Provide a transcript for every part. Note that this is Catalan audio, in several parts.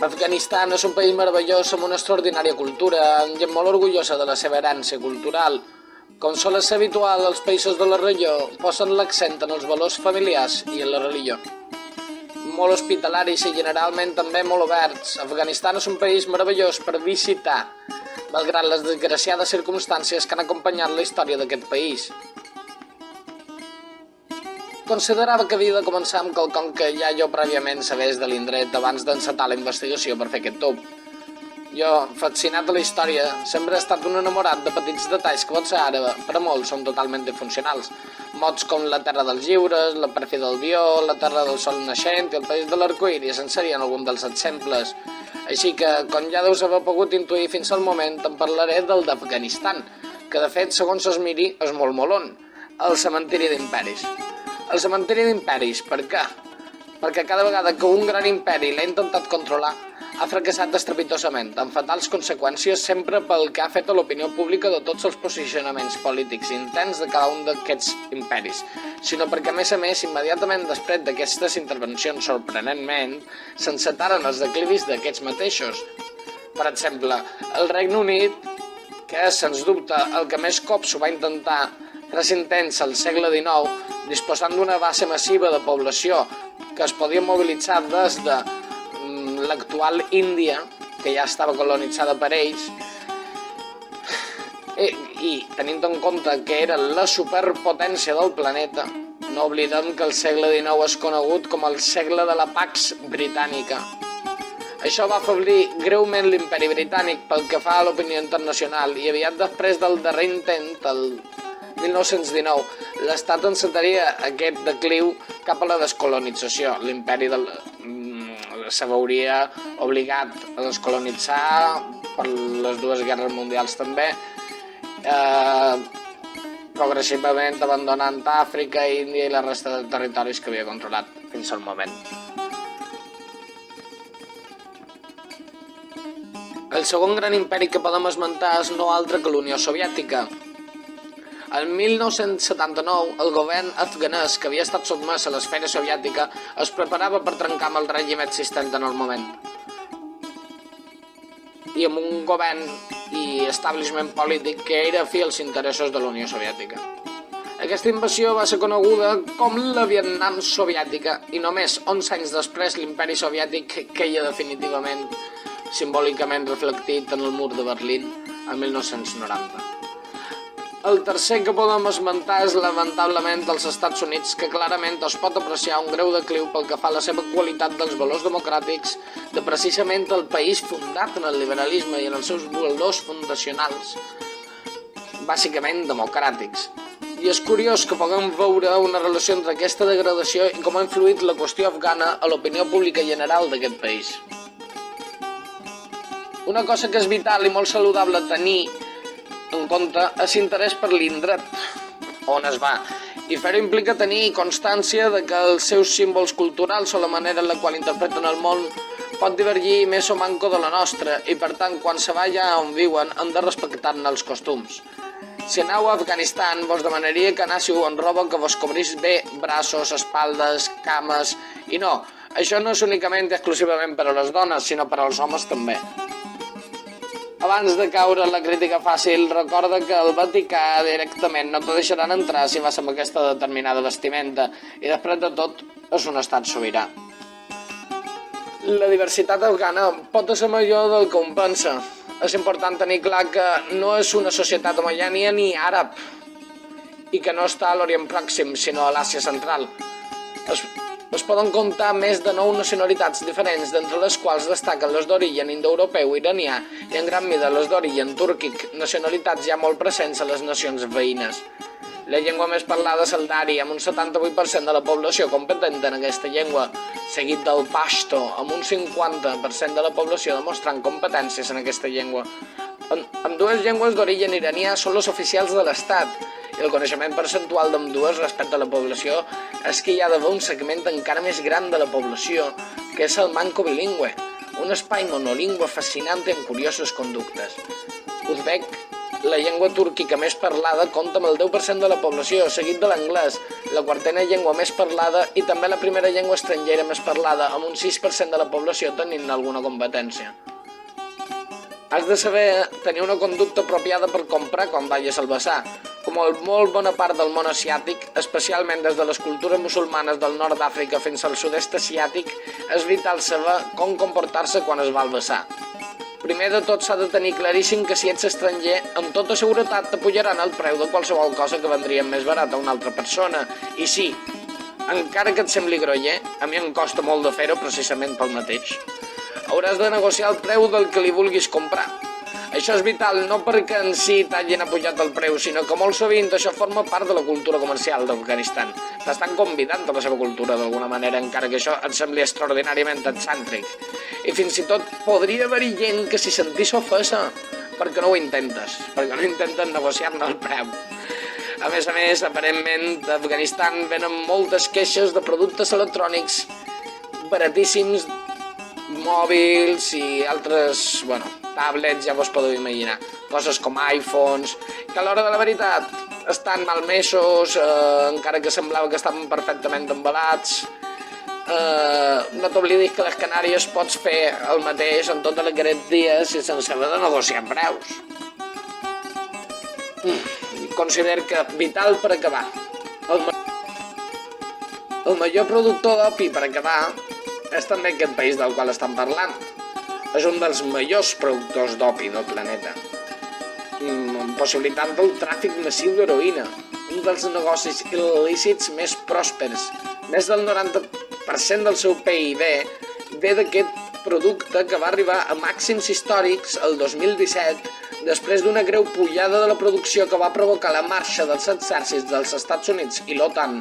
Afganistan és un país meravellós amb una extraordinària cultura, gent molt orgullosa de la seva herència cultural. Com sol ser habitual, els països de la regió posen l'accent en els valors familiars i en la religió. Molt hospitalaris i generalment també molt oberts, Afganistan és un país meravellós per visitar, malgrat les desgraciades circumstàncies que han acompanyat la història d'aquest país. Considerava que havia de començar amb quelcom que ja jo prèviament sabés de l'indret abans d'encetar la investigació per fer aquest tub. Jo, fascinat de la història, sempre he estat un enamorat de petits detalls que potser ara, per a molts, són totalment disfuncionals. Mots com la terra dels lliures, la pèrfida del Bió, la terra del sol naixent i el país de l'arcoíris en serien alguns dels exemples. Així que, com ja deus haver pogut intuir fins al moment, em parlaré del d'Afganistan, que de fet, segons es miri, és molt molon, el cementiri d'imperis. El cementiri d'imperis, per què? Perquè cada vegada que un gran imperi l'ha intentat controlar, ha fracassat estrepitosament, amb fatals conseqüències sempre pel que ha fet a l'opinió pública de tots els posicionaments polítics intents de cada un d'aquests imperis, sinó perquè, a més, immediatament després d'aquestes intervencions sorprenentment, s'encetaren els declivis d'aquests mateixos. Per exemple, el Regne Unit, que és, sens dubte, el que més cops ho va intentar, tres intents al segle XIX, disposant d'una base massiva de població que es podia mobilitzar des de l'actual Índia, que ja estava colonitzada per ells, i tenint en compte que era la superpotència del planeta, no oblidem que el segle XIX és conegut com el segle de la Pax Britànica. Això va afeblir greument l'imperi britànic pel que fa a l'opinió internacional i aviat després del darrer intent, el 1919, l'Estat encetaria aquest decliu cap a la descolonització. L'imperi se veuria obligat a descolonitzar per les dues guerres mundials també, progressivament abandonant Àfrica, Índia i la resta de territoris que havia controlat fins al moment. El segon gran imperi que podem esmentar és no altre que l'Unió Soviètica. El 1979, el govern afganès, que havia estat sotmès a l'esfera soviètica, es preparava per trencar amb el règim existent en el moment. I amb un govern i establishment polític que era afí als interessos de la Unió Soviètica. Aquesta invasió va ser coneguda com la Vietnam soviètica i només 11 anys després l'imperi soviètic queia definitivament, simbòlicament reflectit en el mur de Berlín el 1990. El tercer que podem esmentar és lamentablement els Estats Units, que clarament es pot apreciar un greu decliu pel que fa a la seva qualitat dels valors democràtics de precisament el país fundat en el liberalisme i en els seus valors fundacionals, bàsicament democràtics. I és curiós que puguem veure una relació entre aquesta degradació i com ha influït la qüestió afgana a l'opinió pública general d'aquest país. Una cosa que és vital i molt saludable tenir en compte és interès per l'indret on es va, i fer-ho implica tenir constància de que els seus símbols culturals o la manera en la qual interpreten el món pot divergir més o manco de la nostra i per tant quan se va allà on viuen han de respectar-ne els costums. Si aneu a Afganistan vos demanaria que anéssiu amb roba que vos cobrís bé braços, espaldes, cames i no, això no és únicament i exclusivament per a les dones sinó per als homes també. Abans de caure en la crítica fàcil, recorda que el Vaticà directament no te deixaran entrar si vas amb aquesta determinada vestimenta i després de tot és un estat sobirà. La diversitat afgana pot ser major del que un pensa. És important tenir clar que no és una societat homogènia ni àrab i que no està a l'Orient Pròxim sinó a l'Àsia Central. Es poden comptar més de 9 nacionalitats diferents, d'entre les quals destaquen les d'origen indoeuropeu iranià i en gran mida les d'origen túrquic, nacionalitats ja molt presents a les nacions veïnes. La llengua més parlada és el dari, amb un 78% de la població competent en aquesta llengua, seguit del pashto, amb un 50% de la població demostrant competències en aquesta llengua. Ambdues llengües d'origen iranià són les oficials de l'Estat, i el coneixement percentual d'ambdues respecte a la població és que hi ha d'haver un segment encara més gran de la població, que és el manco bilingüe, un espai monolingüe fascinant amb curioses conductes. Uzbek, la llengua túrquica més parlada compta amb el 10% de la població, seguit de l'anglès, la quartena llengua més parlada i també la primera llengua estrangera més parlada, amb un 6% de la població tenint alguna competència. Has de saber tenir una conducta apropiada per comprar quan vagis al basar. Com a molt bona part del món asiàtic, especialment des de les cultures musulmanes del nord d'Àfrica fins al sud-est asiàtic, és vital saber com comportar-se quan es va al basar. Primer de tot s'ha de tenir claríssim que si ets estranger, amb tota seguretat t'apujaran el preu de qualsevol cosa que vendria més barat a una altra persona. I sí, encara que et sembli groller, a mi em costa molt de fer-ho precisament pel mateix. Hauràs de negociar el preu del que li vulguis comprar. Això és vital no perquè en si t'hagin apujat el preu, sinó que molt sovint això forma part de la cultura comercial d'Afganistan. T'estan convidant a la seva cultura d'alguna manera, encara que això et sembli extraordinàriament excèntric. I fins i tot podria haver-hi gent que s'hi sentís ofesa perquè no ho intentes, perquè no intenten negociar-ne el preu. A més, aparentment, d'Afganistan venen moltes queixes de productes electrònics baratíssims, mòbils i altres, tablets, ja vos podeu imaginar, coses com iPhones, que a l'hora de la veritat estan malmesos, encara que semblava que estaven perfectament emballats. No t'oblidis que a les Canàries pots fer el mateix en totes les garanties i sense haver de negociar preus. Considero que vital per acabar. El major productor d'opi per acabar és també aquest país del qual estan parlant. És un dels majors productors d'opi del planeta, amb possibilitat del tràfic massiu d'heroïna, un dels negocis il·lícits més pròspers. Més del 90% del seu PIB ve d'aquest producte que va arribar a màxims històrics el 2017 després d'una greu pujada de la producció que va provocar la marxa dels exèrcits dels Estats Units i l'OTAN,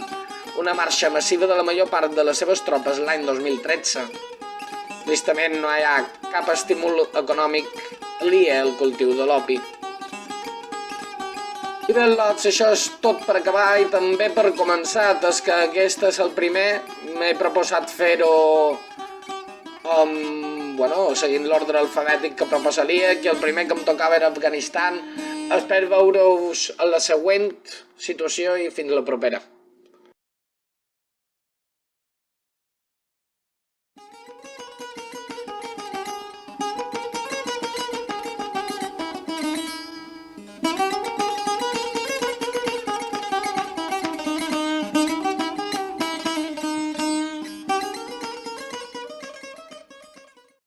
una marxa massiva de la major part de les seves tropes l'any 2013. Tristament no hi ha cap estímul econòmic aliè al cultiu de l'opi. I bé, lots, això és tot per acabar i també per començar, des que aquest és el primer, m'he proposat fer-ho seguint l'ordre alfabètic que proposaria, que el primer que em tocava era Afganistan. Espero veure-us a la següent situació i fins la propera.